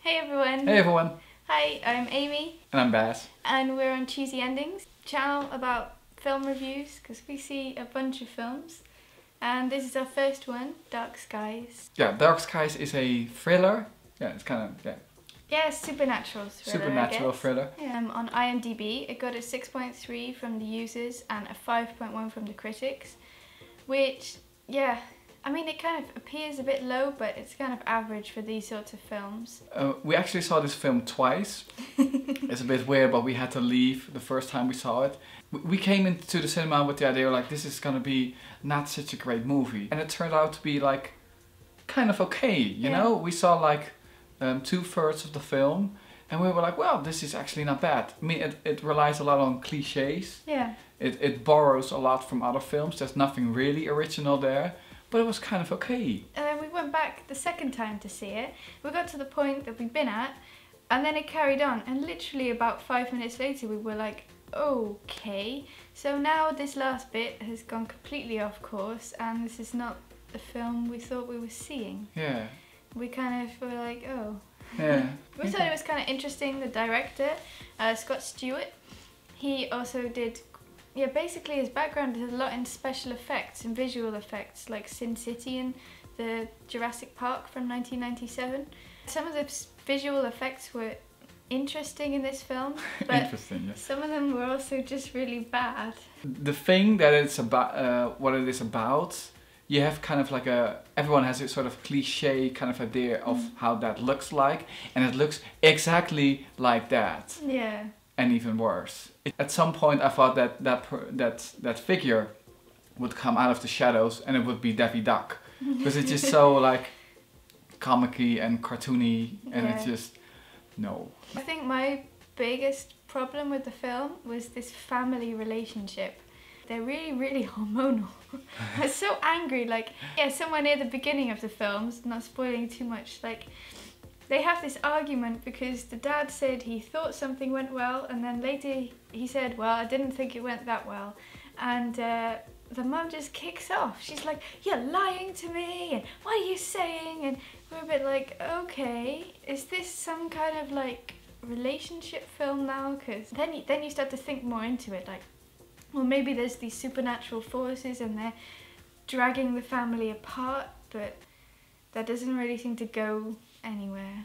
Hey everyone! Hey everyone! Hi, I'm Amy. And I'm Bas. And we're on Cheesy Endings, channel about film reviews, because we see a bunch of films. And this is our first one, Dark Skies. Yeah, Dark Skies is a thriller. Yeah, it's kind of, Yeah, supernatural thriller, supernatural thriller. Yeah. On IMDb, it got a 6.3 from the users and a 5.1 from the critics. Which, yeah, I mean, it kind of appears a bit low, but it's kind of average for these sorts of films. We actually saw this film twice. It's a bit weird, but we had to leave the first time we saw it. We came into the cinema with the idea like, this is gonna be not such a great movie. And it turned out to be like, kind of okay, you know? We saw like 2/3 of the film and we were like, well, this is actually not bad. I mean, it relies a lot on cliches. Yeah. It borrows a lot from other films. There's nothing really original there. But it was kind of okay. And then we went back the second time to see it. We got to the point that we'd been at, and then it carried on. And literally about 5 minutes later, we were like, okay. So now this last bit has gone completely off course, and this is not the film we thought we were seeing. Yeah. We kind of were like, oh. Yeah. We thought it was kind of interesting. The director, Scott Stewart, he also did. Yeah, basically his background is a lot in special effects and visual effects, like Sin City and the Jurassic Park from 1997. Some of the visual effects were interesting in this film, but interesting, yes. Some of them were also just really bad. The thing that it's about, what it is about, you have kind of like everyone has a sort of cliche kind of idea of how that looks like, and it looks exactly like that. Yeah. And even worse. At some point I thought that figure would come out of the shadows and it would be Daffy Duck. Because it's just so like comic-y and cartoony and it's just, no. I think my biggest problem with the film was this family relationship. They're really, really hormonal. I'm so angry, like, yeah, somewhere near the beginning of the films, not spoiling too much, like, they have this argument because the dad said he thought something went well, and then later he said, well, I didn't think it went that well. And the mum just kicks off. She's like, you're lying to me, and what are you saying? And we're a bit like, okay, is this some kind of like relationship film now? Because then you start to think more into it, like, well, maybe there's these supernatural forces and they're dragging the family apart, but that doesn't really seem to go anywhere.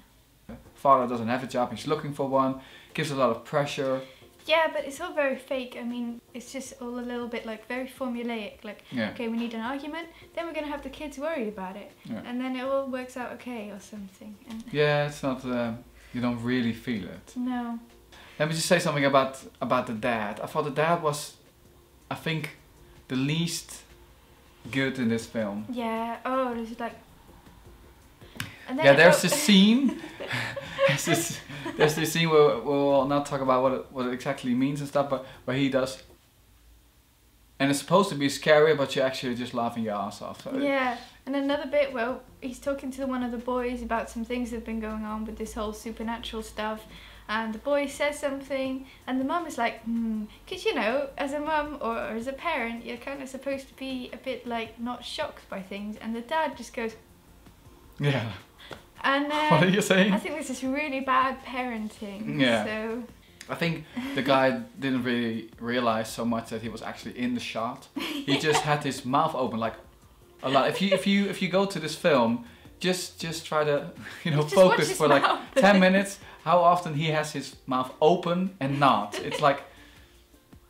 Father doesn't have a job, he's looking for one, gives a lot of pressure. Yeah, but it's all very fake. I mean, it's just all a little bit like very formulaic, like, okay, we need an argument, then we're gonna have the kids worried about it, and then it all works out okay or something. And yeah, it's not, you don't really feel it. No. Let me just say something about the dad. I thought the dad was, I think, the least good in this film. Yeah, oh, there's like... Yeah, there's this scene. there's this scene where we'll not talk about what it exactly means and stuff, but where he does, and it's supposed to be scary, but you're actually just laughing your ass off. So yeah, and another bit where he's talking to one of the boys about some things that have been going on with this whole supernatural stuff, and the boy says something, and the mum is like, because you know, as a mum or as a parent, you're kind of supposed to be a bit like not shocked by things, and the dad just goes, yeah. And what are you saying? I think this is really bad parenting. Yeah. So I think the guy didn't really realize so much that he was actually in the shot. He just had his mouth open like a lot. If you go to this film, just try to focus for like 10 minutes. How often he has his mouth open and not? It's like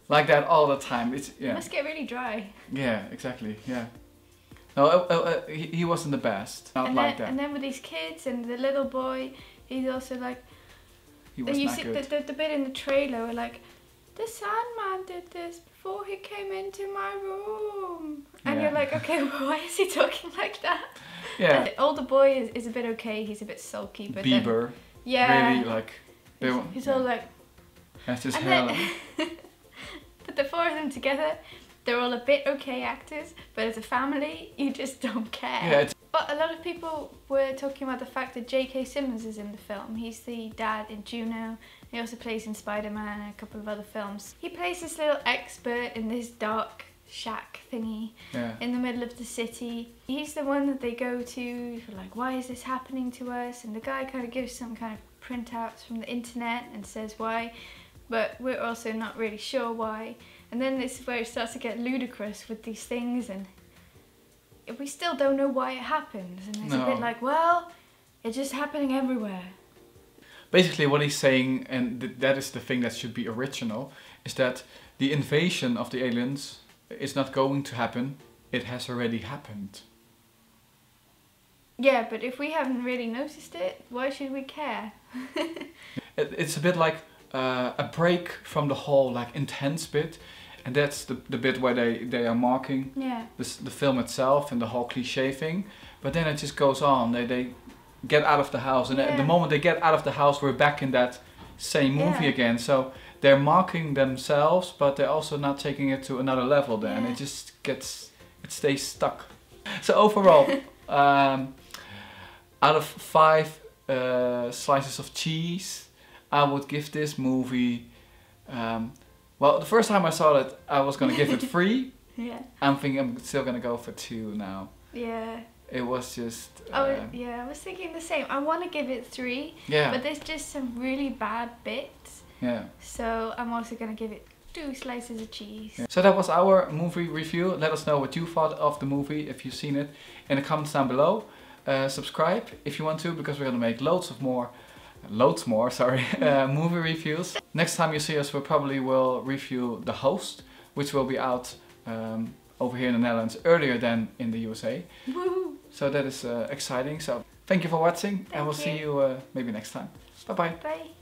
that all the time. It must get really dry. Yeah, exactly. Yeah. No, he wasn't the best. Not like that. And then with these kids and the little boy, he's also like... He was not good. The bit in the trailer where like, the Sandman did this before he came into my room. And you're like, okay, well, why is he talking like that? Yeah. The older boy is a bit okay, he's a bit sulky. But Bieber. Then, yeah. Really like... He's all like... That's his hair. But the four of them together... They're all a bit okay actors, but as a family, you just don't care. Yeah, but a lot of people were talking about the fact that J.K. Simmons is in the film. He's the dad in Juno. He also plays in Spider-Man and a couple of other films. He plays this little expert in this dark shack thingy Yeah. in the middle of the city. He's the one that they go to for like, why is this happening to us? And the guy kind of gives some kind of printouts from the internet and says why, but we're also not really sure why. And then this is where it starts to get ludicrous with these things, and we still don't know why it happens. And it's a bit like, well, it's just happening everywhere. Basically what he's saying, and that is the thing that should be original, is that the invasion of the aliens is not going to happen. It has already happened. Yeah, but if we haven't really noticed it, why should we care? It's a bit like a break from the whole like intense bit, and that's the bit where they are marking the film itself and the whole cliche thing. But then it just goes on. They get out of the house, and at the moment they get out of the house, we're back in that same movie again. So they're marking themselves, but they're also not taking it to another level then. It just stays stuck. So overall, out of 5 slices of cheese, I would give this movie, well, the first time I saw it, I was gonna give it 3. I'm thinking I'm still gonna go for 2 now. Yeah. It was just... I was thinking the same. I want to give it 3, but there's just some really bad bits. Yeah. So I'm also going to give it 2 slices of cheese. Yeah. So that was our movie review. Let us know what you thought of the movie, if you've seen it, in the comments down below. Subscribe if you want to, because we're going to make loads more movie reviews. Next time you see us, we probably will review The Host, which will be out over here in the Netherlands earlier than in the USA. Woohoo! So that is exciting. So thank you for watching, and we'll see you maybe next time. Bye bye. Bye.